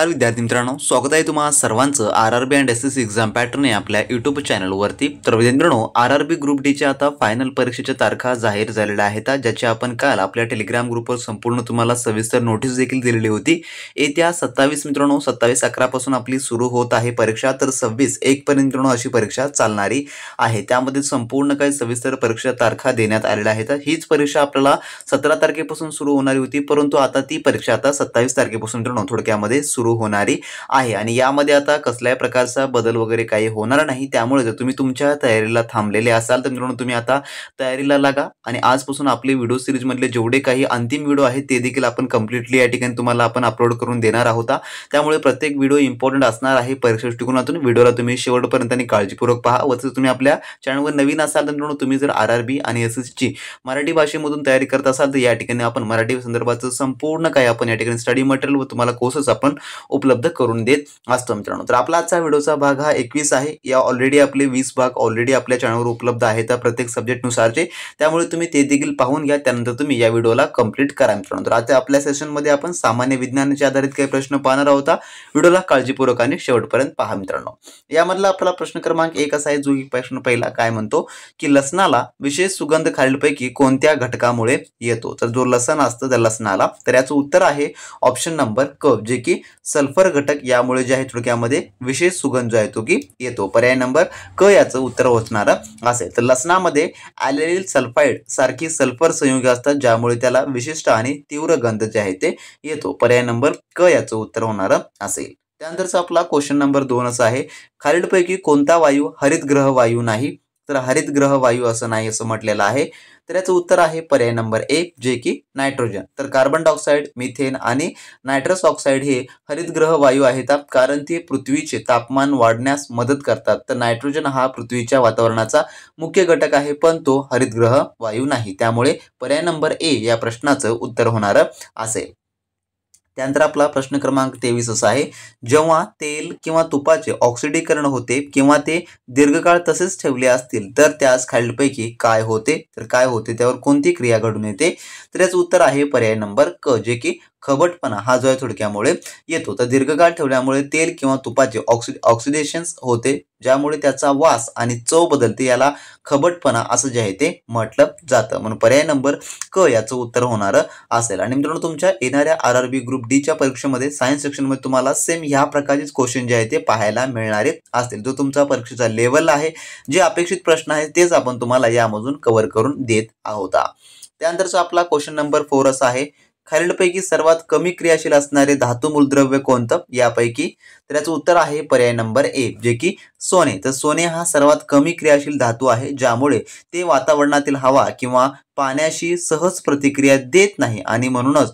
विद्यार्थी मित्रांनो, स्वागत आहे तुम्हा सर्वांचं RRB and SSC exam pattern या आपल्या यूट्यूब चॅनलवरती। तर विद्यार्थ्यांनो, आरआरबी ग्रुप डीच्या आता फायनल परीक्षेच्या तारखा जाहीर झालेल्या आहेत, ज्याची आपण काल आपल्या टेलिग्राम ग्रुपवर संपूर्ण तुम्हाला सविस्तर नोटीस देखील दिलेली होती। येत्या 27 मित्रांनो 27/11 पासून आपली सुरू होत आहे परीक्षा, तर 26/1 पर्यंत मित्रांनो अशी परीक्षा चालणारी आहे। त्यामध्ये संपूर्ण काही सविस्तर परीक्षा तारखा देण्यात आलेल्या आहेत। हीच परीक्षा आपल्याला 17 तारखेपासून सुरू होणारी होती, परंतु आता ती परीक्षा आता 27 तारखेपासून मित्रांनो थोडक्यामध्ये सुरू होणारी आहे आणि यामध्ये आता कसल्याही प्रकारचा बदल वगैरे काही होणार नाही। त्यामुळे जर तुम्ही तुमच्या तयारीला थांबलेले असाल तर मित्रांनो तुम्ही आता तयारीला लागा आणि आजपासून आपले व्हिडिओ सीरीज मधले जेवढे काही अंतिम व्हिडिओ आहेत ते देखील आपण कंप्लीटली या ठिकाणी तुम्हाला आपण अपलोड करून देणार आहोत। त्यामुळे प्रत्येक व्हिडिओ इम्पॉर्टंट असणार आहे परीक्षा दृष्टिकोनातून। व्हिडिओला तुम्ही शेवटपर्यंत आणि काळजीपूर्वक पहा व जर तुम्ही आपल्या चॅनलवर नवीन असाल तर मित्रांनो तुम्ही जर आरआरबी आणि एसएससी ची मराठी भाषेमधून तयारी करत असाल तर या ठिकाणी आपण मराठी संदर्भाचं संपूर्ण काही आपण या ठिकाणी स्टडी मटेरियल व तुम्हाला कोर्सेस आपण उपलब्ध करून देत असतो मित्रांनो। तर आपला आजचा व्हिडिओचा भाग हा 21 आहे। या ऑलरेडी आपले 20 भाग ऑलरेडी आपल्या चॅनलवर उपलब्ध आहेत प्रत्येक सब्जेक्ट नुसारचे, त्यामुळे तुम्ही ते देखील पाहून घ्या। त्यानंतर तुम्ही या व्हिडिओला कंप्लीट करा मित्रांनो। तर आता आपल्या सेशन मध्ये आपण सामान्य विज्ञानाच्या आधारित काही प्रश्न पाहणार आहोत। व्हिडिओला काळजीपूर्वक आणि शेवटपर्यंत पहा मित्रांनो। यामधला आपला प्रश्न क्रमांक 1 असा आहे, जो की प्रश्न पहिला काय म्हणतो की लसणाला विशेष सुगंध खालीलपैकी कोणत्या घटकामुळे येतो। तर जो लसण असतं त्या लसणाला, तर याचं उत्तर आहे ऑप्शन नंबर क, जे की सल्फर घटक यामुळे जे आहे थोडक्यामध्ये विशेष सुगंध जो आहे तो की येतो। पर्याय नंबर क याचं उत्तर असणार असेल। तर लसणामध्ये ॲल्युमिनियम सल्फाइड सारखी सल्फर संयुगे असतात, ज्यामुळे त्याला विशिष्ट आणि तीव्र गंध जे आहे ते येतो। पर्याय नंबर क याचं उत्तर होणार असेल। त्यानंतरचा आपला क्वेश्चन नंबर 2 असा आहे, खालीलपैकी कोणता वायू हरितगृह वायू नाही। तर हरितगृह वायू असं नाही असं म्हटलेलं आहे। तर याचं उत्तर आहे पर्याय नंबर 1, जे की नायट्रोजन। तर कार्बन डायऑक्साइड, मिथेन आणि नायट्रस ऑक्साइड हे हरितगृह वायू आहेत, कारण ते पृथ्वीचे तापमान वाढण्यास मदत करतात। तर नायट्रोजन हा पृथ्वीच्या वातावरणाचा मुख्य घटक आहे, पण तो हरितगृह वायू नाही। त्यामुळे पर्याय नंबर ए या प्रश्नाचं उत्तर होणार असेल। त्यानंतर आपला प्रश्न क्रमांक 23 असा आहे, जेव्हा तेल किंवा तुपाचे ऑक्सिडीकरण होते किंवा ते दीर्घकाळ तसेच ठेवले असतील तर त्यास खालीलपैकी काय होते। तर काय होते, त्यावर कोणती क्रिया घडून येते। तर याचं उत्तर आहे पर्याय नंबर क, जे की खबटपणा हा जो आहे थोडक्यामुळे येतो। तर दीर्घकाळ ठेवल्यामुळे तेल किंवा तुपाचे ऑक्सिडेशन होते, ज्यामुळे त्याचा वास आणि चव बदलते। याला खबटपणा असं जे आहे ते म्हटलं जातं। म्हणून पर्याय नंबर क याचं उत्तर होणार असेल। आणि मित्रांनो, तुमच्या येणाऱ्या आरआरबी ग्रुप डी च्या परीक्षेमध्ये सायन्स सेक्शन मध्ये तुम्हाला सेम ह्या प्रकारचेच क्वेश्चन जे आहे ते पाहायला मिळणारे असतील। जो तुमचा परीक्षेचा लेवल आहे, जे अपेक्षित प्रश्न आहेत तेच आपण तुम्हाला यामधून कव्हर करून देत आहोत। त्यानंतरचा आपला क्वेश्चन नंबर 4 असा आहे, खालीलपैकी सर्वात कमी क्रियाशील असणारे धातू मूलद्रव्य कोणतं यापैकी। तर याचं उत्तर आहे पर्याय नंबर ए, जे की सोने। तर सोने हा सर्वात कमी क्रियाशील धातू आहे, ज्यामुळे ते वातावरणातील हवा किंवा पाण्याशी सहज प्रतिक्रिया देत नाही आणि म्हणूनच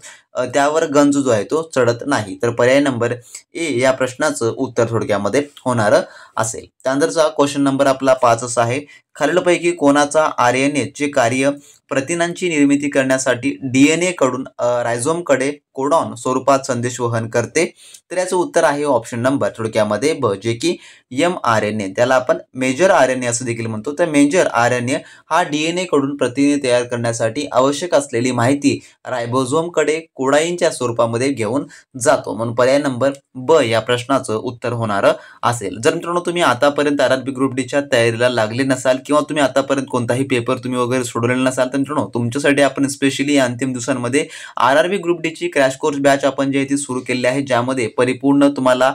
त्यावर गंज जो आहे तो चढत नाही। तर पर्याय नंबर ए या प्रश्नाचं उत्तर थोडक्यामध्ये होणार असेल। त्यानंतरचा क्वेश्चन नंबर आपला 5 असा आहे, खालीलपैकी कोणाचा आरएनए चे कार्य प्रथिनांची निर्मिती करण्यासाठी डीएनए कडून रायझोमकडे कोडॉन स्वरूपात संदेश वहन करते। तर याचं उत्तर आहे ऑप्शन नंबर थोडक्यामध्ये ब, जे की mRNA। त्याला आपण मेजर आरएनए असं देखील म्हणतो। तर मेजर आरएनए हा डीएनए कडून प्रथिने तयार करण्यासाठी आवश्यक असलेली माहिती रायबोझोमकडे कोडाईनच्या स्वरूपामध्ये घेऊन जातो। म्हणून पर्याय नंबर ब या प्रश्नाचं उत्तर होणार असेल। जर मित्रांनो तुम्ही आतापर्यंत आरआरबी ग्रुप डी च्या तयारीला लागले नसाल किंवा तुम्ही आतापर्यंत कोणताही पेपर तुम्ही वगैरे सोडवलेला नसाल तर मित्रांनो तुमच्यासाठी आपण स्पेशली या अंतिम दिवसांमध्ये आरआरबी ग्रुप डी ची क्रॅश कोर्स बॅच आपण जे आहे ती सुरू केली आहे, ज्यामध्ये परिपूर्ण तुम्हाला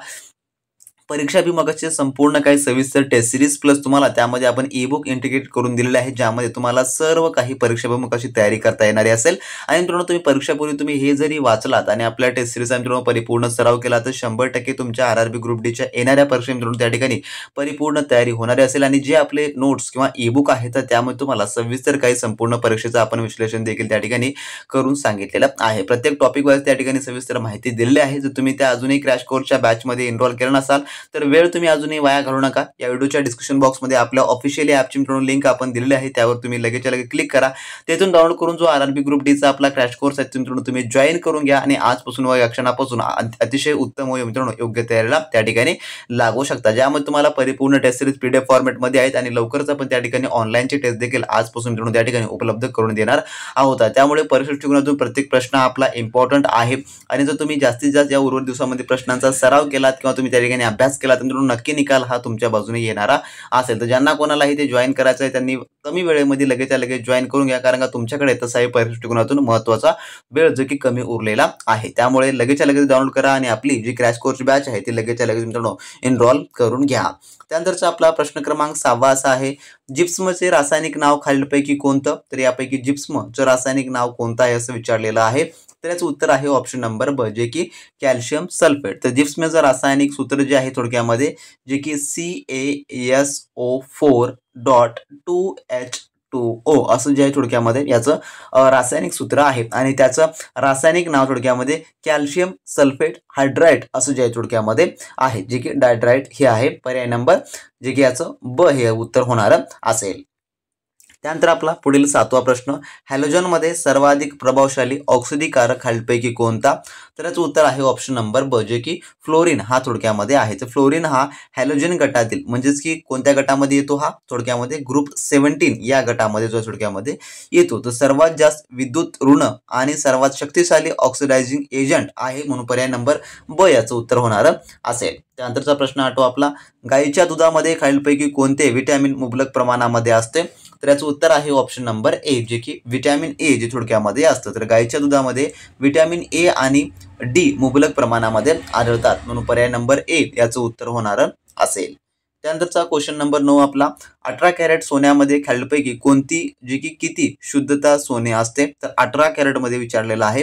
परीक्षाभिमुखाचे संपूर्ण काही सविस्तर टेस्ट सिरीज प्लस तुम्हाला त्यामध्ये आपण ई बुक इंटिग्रेट करून दिलेले आहे, ज्यामध्ये तुम्हाला सर्व काही परीक्षाभिमुखाची तयारी करता येणारी असेल। आणि मित्रांनो तुम्ही परीक्षापूर्वी तुम्ही हे जरी वाचलात आणि आपल्या टेस्ट सिरीजचा मित्रांनो परिपूर्ण सराव केला तर 100% तुमच्या आरआरबी ग्रुप डी च्या येणाऱ्या परीक्षा मित्रांनो त्या ठिकाणी परिपूर्ण तयारी होणारी असेल। आणि जे आपले नोट्स किंवा ई बुक आहेत तर त्यामध्ये तुम्हाला सविस्तर काही संपूर्ण परीक्षेचं आपण विश्लेषण देखील त्या ठिकाणी करून सांगितलेलं आहे। प्रत्येक टॉपिक वाईज त्या ठिकाणी सविस्तर माहिती दिलेली आहे। जर तुम्ही त्या अजूनही क्रॅश कोर्सच्या बॅच मध्ये एनरोल केला नसाल तर वेळ तुम्ही अजूनही वाया घालवू नका. या व्हिडिओच्या डिस्क्रिप्शन बॉक्समध्ये आपल्या ऑफिशियली ॲपची मित्रांनो लिंक आपण दिलेली आहे, त्यावर तुम्ही लगेचच्या लगेच क्लिक करा. तेथून डाउनलोड करून जो RRB ग्रुप डीचा आपला क्रॅश कोर्स आहे मित्रांनो तुम्ही जॉईन करून घ्या आणि आजपासून व या क्षणापासून अतिशय उत्तम व मित्रांनो योग्य तयारीला त्या ठिकाणी लागू शकता, ज्यामध्ये तुम्हाला परिपूर्ण टेस्ट सिरीज PDF फॉर्मॅटमध्ये आहेत आणि लवकरच आपण त्या ठिकाणी ऑनलाईनची टेस्ट देखील आजपासून मित्रांनो त्या ठिकाणी उपलब्ध करून देणार आहोत. त्यामुळे परीक्षा दृष्टिकोनातून प्रत्येक प्रश्न आपला इम्पॉर्टंट आहे आणि जर तुम्ही जास्तीत जास्त या उर्वरित दिवसामध्ये प्रश्नांचा सराव केलात किंवा तुम्ही त्या ठिकाणी अभ्यास केला तर मित्रांनो नक्की निकाल हा तुमच्या बाजूने येणारा असेल. तर ज्यांना कोणालाही ते जॉईन करायचं आहे त्यांनी कमी वेळेमध्ये लगेचच्या लगेच जॉईन करून घ्या, कारण का तुमच्याकडे तसाही परीक्षा दृष्टिकोनातून महत्त्वाचा वेळ जो की कमी उरलेला आहे. त्यामुळे लगेचच्या लगेच डाउनलोड करा आणि आपली जी क्रॅश कोर्स बॅच आहे ती लगेचच्या लगेच मित्रांनो एनरोल करून घ्या. त्यानंतरचा आपला प्रश्न क्रमांक 6 असा आहे, जिप्समचे रासायनिक नाव खालीलपैकी कोणतं? तर यापैकी जिप्समचं रासायनिक नाव कोणतं आहे असं विचारलेलं आहे. तर याचं उत्तर आहे ऑप्शन नंबर ब, जे की कॅल्शियम सल्फेट. तर जिप्समचं रासायनिक सूत्र जे आहे थोडक्यामध्ये जे की CaSO4.2H2O असं जे आहे थोडक्यामध्ये याचं रासायनिक सूत्र आहे आणि त्याचं रासायनिक नाव थोडक्यामध्ये कॅल्शियम सल्फेट हायड्राइड असं जे आहे थोडक्यामध्ये आहे, जे की डायड्राइड हे आहे. पर्याय नंबर जे की याचं ब हे उत्तर होणार असेल. त्यानंतर आपला पुढील 7वा प्रश्न, हॅलोजनमध्ये सर्वाधिक प्रभावशाली औषधीकारक खालीलपैकी कोणता? तर याचं उत्तर आहे ऑप्शन नंबर ब, जे की फ्लोरीन हा थोडक्यामध्ये आहे. तर फ्लोरीन हा हॅलोजन गटातील म्हणजेच की कोणत्या गटामध्ये येतो हा? थोडक्यामध्ये ग्रुप 17 या गटामध्ये जो थोडक्यामध्ये येतो. तर सर्वात जास्त विद्युत ऋण आणि सर्वात शक्तिशाली ऑक्सिडायझिंग एजंट आहे, म्हणून पर्याय नंबर ब याचं उत्तर होणार असेल. त्यानंतरचा प्रश्न आठवा आपला, गाईच्या दुधामध्ये खालीलपैकी कोणते विटॅमिन मुबलक प्रमाणामध्ये असते? तर याचं उत्तर आहे ऑप्शन नंबर ए, जे की विटॅमिन ए जे थोडक्यामध्ये असतं. तर गाईच्या दुधामध्ये विटॅमिन ए आणि डी मुबलक प्रमाणामध्ये आढळतात, म्हणून पर्याय नंबर ए याचं उत्तर होणार असेल. त्यानंतरचा क्वेश्चन नंबर 9 आपला, 18 कॅरेट सोन्यामध्ये खालीलपैकी कोणती जी की किती शुद्धता सोने असते? तर 18 कॅरेटमध्ये विचारलेलं आहे.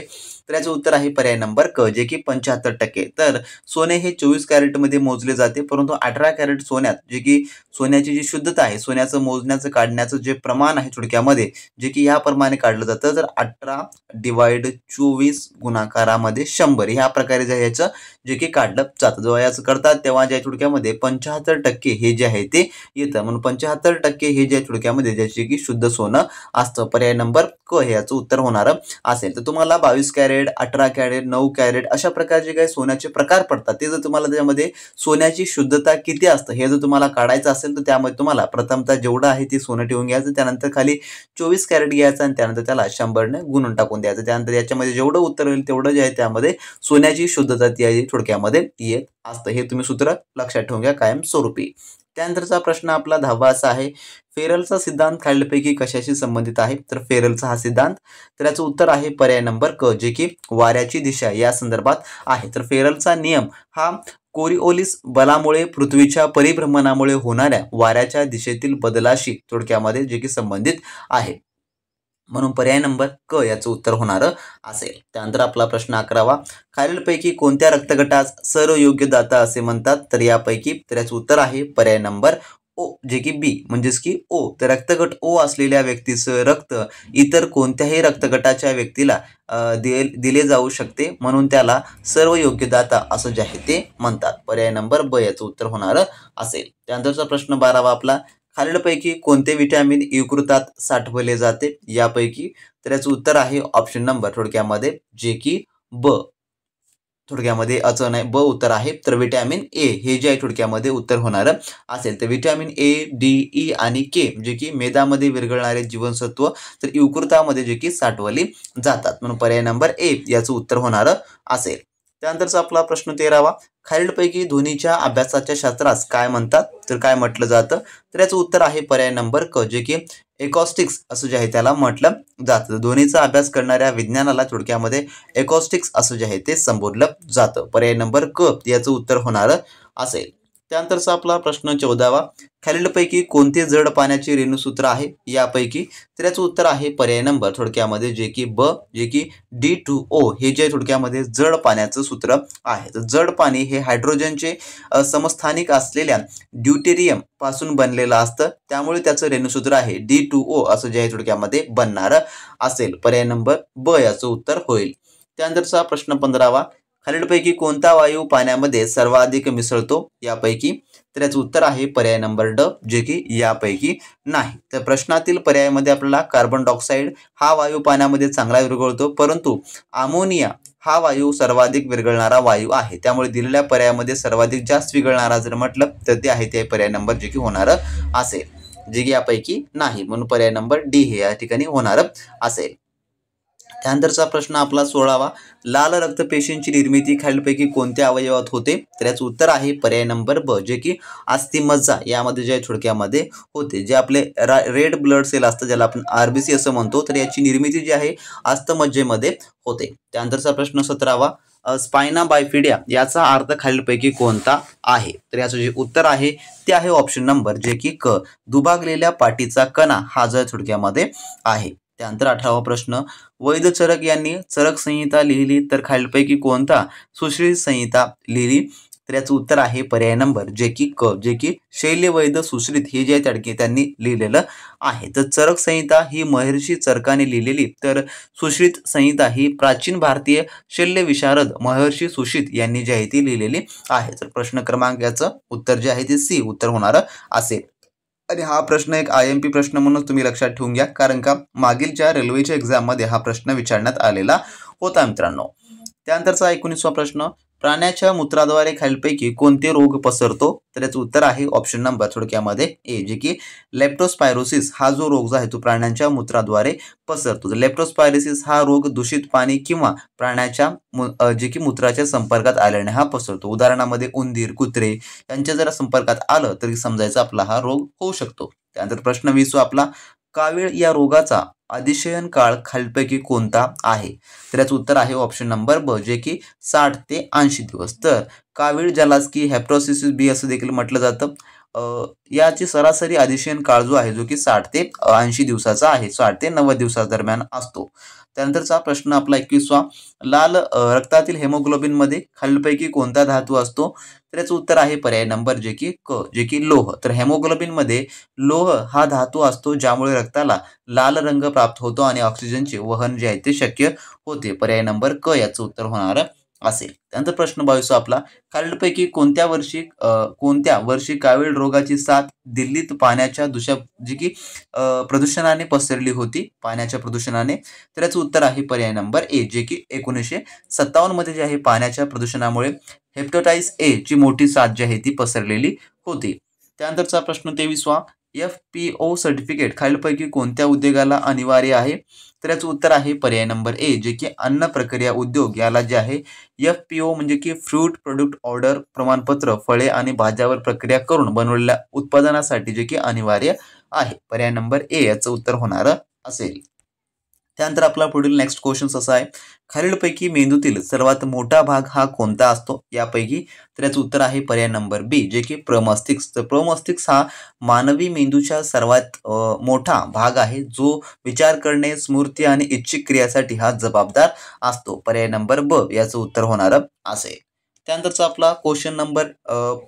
तर याचं उत्तर आहे पर्याय नंबर क, जे की 75%. तर सोने हे 24 कॅरेटमध्ये मोजले जाते, परंतु 18 कॅरेट सोन्यात जे की सोन्याची जी शुद्धता आहे, सोन्याचं मोजण्याचं काढण्याचं जे प्रमाण आहे थोडक्यामध्ये जे की याप्रमाणे काढलं जातं. तर 18/24 गुणाकारामध्ये 100 ह्या प्रकारे जे याचं जे की काढलं जातं. जेव्हा याचं करतात तेव्हा ज्या थोडक्यामध्ये 75% हे जे आहे ते येतं, म्हणून 75% हे जे थोडक्यामध्ये ज्याचे की शुद्ध सोनं असतं. पर्याय नंबर क हे याचं उत्तर होणार असेल. तर तुम्हाला 22 कॅरेट, 18 कॅरेट, 9 कॅरेट अशा प्रकारचे काही सोन्याचे प्रकार पडतात. ते जर तुम्हाला त्यामध्ये सोन्याची शुद्धता किती असतं हे जर तुम्हाला काढायचं असेल तर त्यामध्ये तुम्हाला प्रथमतः जेवढं आहे ते सोनं ठेवून घ्यायचं, त्यानंतर खाली 24 कॅरेट घ्यायचं आणि त्यानंतर त्याला 100ने गुणून टाकून द्यायचं. त्यानंतर याच्यामध्ये जेवढं उत्तर होईल तेवढं जे आहे त्यामध्ये सोन्याची शुद्धता ती आहे थोडक्यामध्ये येत असतं. हे तुम्ही सूत्र लक्षात ठेवून घ्या कायमस्वरूपी. त्यानंतरचा प्रश्न आपला 10वा असा आहे, फेरलचा सिद्धांत खालीलपैकी कशाशी संबंधित आहे? तर फेरलचा हा सिद्धांत, तर याचं उत्तर आहे पर्याय नंबर क, जे की वाऱ्याची दिशा या संदर्भात आहे. तर फेरलचा नियम हा कोरिओलिस बलामुळे पृथ्वीच्या परिभ्रमणामुळे होणाऱ्या वाऱ्याच्या दिशेतील बदलाशी थोडक्यामध्ये जे की संबंधित आहे, म्हणून पर्याय नंबर क याचं उत्तर होणार असेल. त्यानंतर आपला प्रश्न 11वा, खालीलपैकी कोणत्या रक्तगटास सर्वयोग्यदाता असे म्हणतात? तर यापैकी तर याचं उत्तर आहे पर्याय नंबर ओ, जे की बी म्हणजेच की ओ. तर रक्तगट ओ असलेल्या व्यक्तीचं रक्त इतर कोणत्याही रक्तगटाच्या व्यक्तीला दिले जाऊ शकते, म्हणून त्याला सर्वयोग्यदाता असं जे आहे ते म्हणतात. पर्याय नंबर ब याचं उत्तर होणार असेल. त्यानंतरचा प्रश्न 12वा आपला, खालीलपैकी कोणते विटॅमिन यकृतात साठवले जाते? यापैकी तर याचं उत्तर आहे ऑप्शन नंबर थोडक्यामध्ये जे की ब, थोडक्यामध्ये असं नाही ब उत्तर आहे. तर विटॅमिन ए हे जे आहे थोडक्यामध्ये उत्तर होणार असेल. तर विटॅमिन ए, डी, ई आणि के जे की मेदामध्ये विरघळणारे जीवनसत्व तर यकृतामध्ये जे की साठवली जातात, म्हणून पर्याय नंबर ए याचं उत्तर होणार असेल. त्यानंतरचा आपला प्रश्न 13वा, खालीलपैकी ध्वनीच्या अभ्यासाच्या शास्त्रास काय म्हणतात? तर काय म्हटलं जातं? तर याचं उत्तर आहे पर्याय नंबर क, जे की एकॉस्टिक्स असं जे आहे त्याला म्हटलं जातं. ध्वनीचा अभ्यास करणाऱ्या विज्ञानाला थोडक्यामध्ये एकॉस्टिक्स असं जे आहे ते संबोधलं जातं. पर्याय नंबर क याचं उत्तर होणार असेल. त्यानंतरचा आपला प्रश्न 14वा, खालीलपैकी कोणते जड पाण्याचे रेणुसूत्र आहे? यापैकी तर याचं उत्तर आहे पर्याय नंबर थोडक्यामध्ये जे की ब, जे की D2O हे जे थोडक्यामध्ये जड पाण्याचं सूत्र आहे. तर जड पाणी हे हायड्रोजनचे समस्थानिक असलेल्या ड्यूटेरियम पासून बनलेलं असतं, त्यामुळे त्याचं रेणुसूत्र आहे D2O असं जे आहे थोडक्यामध्ये बनणार असेल. पर्याय नंबर ब याचं उत्तर होईल. त्यानंतरचा प्रश्न 15वा, खालीलपैकी कोणता वायू पाण्यामध्ये सर्वाधिक मिसळतो यापैकी? तर याचं उत्तर आहे पर्याय नंबर ड, जे की यापैकी नाही. तर प्रश्नातील पर्यायामध्ये आपल्याला कार्बन डायऑक्साईड हा वायू पाण्यामध्ये चांगला विरघळतो, परंतु अमोनिया हा वायू सर्वाधिक विरघळणारा वायू आहे. त्यामुळे दिलेल्या पर्यायामध्ये सर्वाधिक जास्त विरघळणारा जर म्हटलं तर ते आहे ते पर्याय नंबर जे की होणार असेल, जे की यापैकी नाही. म्हणून पर्याय नंबर डी हे या ठिकाणी होणार असेल. त्यानंतरचा प्रश्न आपला 16वा. लाल रक्तपेशींची निर्मिती खालीलपैकी कोणत्या अवयवात होते? तर याचं उत्तर आहे पर्याय नंबर ब, जे की अस्थिमज्जा यामध्ये जे थोडक्यामध्ये होते. जे आपले रेड ब्लड सेल असतं, ज्याला आपण RBC असं म्हणतो, तर याची निर्मिती जी आहे अस्थिमज्जेमध्ये होते. त्यानंतरचा प्रश्न 17वा. स्पायना बायफिडिया याचा अर्थ खालीलपैकी कोणता आहे? तर याचं जे उत्तर आहे ते आहे ऑप्शन नंबर जे की क, दुभागलेल्या पाठीचा कणा हा जर थोडक्यामध्ये आहे. त्यानंतर 18वा प्रश्न. वैद चरक यांनी चरक संहिता लिहिली तर खालीलपैकी कोणता सुश्रुत संहिता लिहिली? तर याचं उत्तर आहे पर्याय नंबर जे की क, जे की शैल्यवैद सुश्रुत हे जे त्यांनी लिहिलेलं आहे. तर चरक संहिता ही महर्षी चरकाने लिहिलेली, तर सुश्रुत संहिता ही प्राचीन भारतीय शल्य विशारद महर्षी सुश्रुत यांनी जी आहे ती लिहिलेली आहे. तर प्रश्न क्रमांक याचं उत्तर जे आहे ते सी उत्तर होणार असेल. आणि हा प्रश्न एक IMP प्रश्न म्हणून तुम्ही लक्षात ठेवून घ्या, कारण का मागीलच्या रेल्वेच्या एक्झाममध्ये हा प्रश्न विचारण्यात आलेला होता मित्रांनो. त्यानंतरचा 19वा प्रश्न. प्राण्याच्या मूत्राद्वारे खालीलपैकी कोणते रोग पसरतो? तर याचं उत्तर आहे ऑप्शन नंबर थोडक्यामध्ये ए, जे की लेप्टोस्पायरोसिस हा जो रोग जो आहे तो प्राण्यांच्या मूत्राद्वारे पसरतो. लेप्टोस्पायरोसिस हा रोग दूषित पाणी किंवा प्राण्याच्या जे की मूत्राच्या संपर्कात आल्याने हा पसरतो. उदाहरणामध्ये उंदीर, कुत्रे यांच्या जर संपर्कात आलं तरी समजायचं आपला हा रोग होऊ शकतो. त्यानंतर प्रश्न 20वा आपला. कावीळ या रोगाचा अधिशयन काळ खालीलपैकी कोणता आहे? तर याचं उत्तर आहे ऑप्शन नंबर ब, जे की 60 ते 80 दिवस. तर कावीळ ज्यालाच की हेप्टोसिस बी असं देखील म्हटलं जातं, याची सरासरी अधिशयन काळ जो आहे जो की 60 ते 80 दिवसाचा आहे, 60 ते 90 दिवसादरम्यान असतो. त्यानंतरचा प्रश्न आपला 21वा. लाल रक्तातील हेमोग्लोबिन मध्ये खालीलपैकी कोणता धातू असतो? तर याचं उत्तर आहे पर्याय नंबर जे की क, जे की लोह. तर हेमोग्लोबिन मध्ये लोह हा धातू असतो, ज्यामुळे रक्ताला लाल रंग प्राप्त होतो आणि ऑक्सिजनचे वहन जे आहे ते शक्य होते. पर्याय नंबर क याचं उत्तर होणार असेल. त्यानंतर प्रश्न 22 आपला. खालीलपैकी कोणत्या वर्षी कावीळ रोगाची साथ दिल्लीत पाण्याच्या जी की प्रदूषणाने पसरली होती, पाण्याच्या प्रदूषणाने? तर याचं उत्तर आहे पर्याय नंबर ए, जे की 1957 मध्ये जे आहे पाण्याच्या प्रदूषणामुळे हेपॅटायटिस ए ची मोठी साथ जी आहे ती पसरलेली होती. त्यानंतरचा प्रश्न 23वा. FPO सर्टिफिकेट खालीलपैकी कोणत्या उद्योगाला अनिवार्य आहे? तर याचं उत्तर आहे पर्याय नंबर ए, जे की अन्न प्रक्रिया उद्योग याला जे आहे FPO म्हणजे की फ्रूट प्रोडक्ट ऑर्डर प्रमाणपत्र फळे आणि भाज्यावर प्रक्रिया करून बनवलेल्या उत्पादनासाठी जे की अनिवार्य आहे. पर्याय नंबर ए याचं उत्तर होणार असेल. त्यानंतर आपला पुढील नेक्स्ट क्वेश्चन असा आहे. खालीलपैकी मेंदूतील सर्वात मोठा भाग हा कोणता असतो यापैकी? तर याचं उत्तर आहे पर्याय नंबर बी, जे की प्रमस्तिष्क. तर प्रमस्तिष्क हा मानवी मेंदूच्या सर्वात मोठा भाग आहे, जो विचार करणे, स्मृती आणि इच्छिक क्रियासाठी हा जबाबदार असतो. पर्याय नंबर ब याचं उत्तर होणार असेल. त्यानंतरचा आपला क्वेश्चन नंबर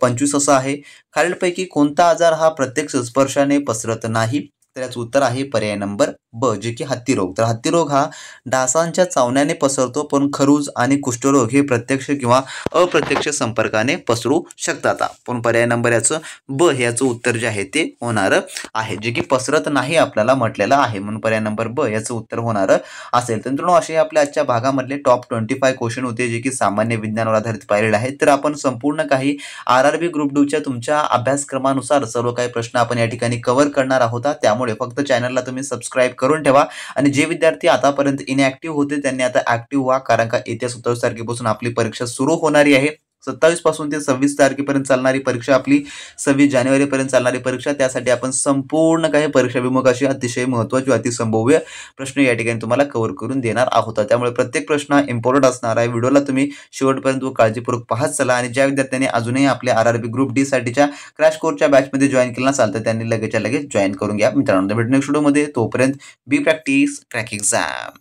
25 असा आहे. खालीलपैकी कोणता आजार हा प्रत्यक्ष स्पर्शाने पसरत नाही? तर याचं उत्तर आहे पर्याय नंबर ब, जे की हत्तीरोग. तर हत्तीरोग हा डासांच्या चावण्याने पसरतो, पण खरूज आणि कुष्ठरोग हे प्रत्यक्ष किंवा अप्रत्यक्ष संपर्काने पसरू शकतात. पण पर्याय नंबर याचं ब हे याचं उत्तर जे आहे ते होणार आहे, जे की पसरत नाही आपल्याला म्हटलेलं आहे. म्हणून पर्याय नंबर ब याचं उत्तर होणार असेल. तर मित्रांनो, असे आपल्या आजच्या भागामधले टॉप 25 क्वेश्चन होते, जे की सामान्य विज्ञानावर आधारित पाहिलेले आहेत. तर आपण संपूर्ण काही RRB ग्रुप 2 च्या तुमच्या अभ्यासक्रमानुसार सर्व काही प्रश्न आपण या ठिकाणी कव्हर करणार आहोत. त्यामुळे फक्त चॅनलला तुम्ही सबस्क्राईब करून ठेवा आणि जे विद्यार्थी आतापर्यंत इनॅक्टिव्ह होते त्यांनी आता ऍक्टिव्ह व्हा, कारण का येत्या 27 तारखेपासून आपली परीक्षा सुरू होणारी आहे. 27 पासून ते 26 तारखेपर्यंत चालणारी परीक्षा आपली 26 जानेवारीपर्यंत चालणारी परीक्षा. त्यासाठी आपण संपूर्ण काही परीक्षा विमुख अशी अतिशय महत्त्वाची अतिसंभाव्य प्रश्न या ठिकाणी तुम्हाला कव्हर करून देणार आहोत. त्यामुळे प्रत्येक प्रश्न इम्पॉर्टंट असणार आहे. व्हिडिओला तुम्ही शेवटपर्यंत काळजीपूर्वक पाहत चला आणि ज्या विद्यार्थ्यांनी अजूनही आपल्या RRB ग्रुप डी साठीच्या क्रॅश कोर्सच्या बॅचमध्ये जॉईन केलं नसाल तर त्यांनी लगेच जॉईन करून घ्या मित्रांनो. भेटू नेक्स्ट व्हिडिओमध्ये. तोपर्यंत बी प्रॅक्टिस क्रॅक एक्झाम.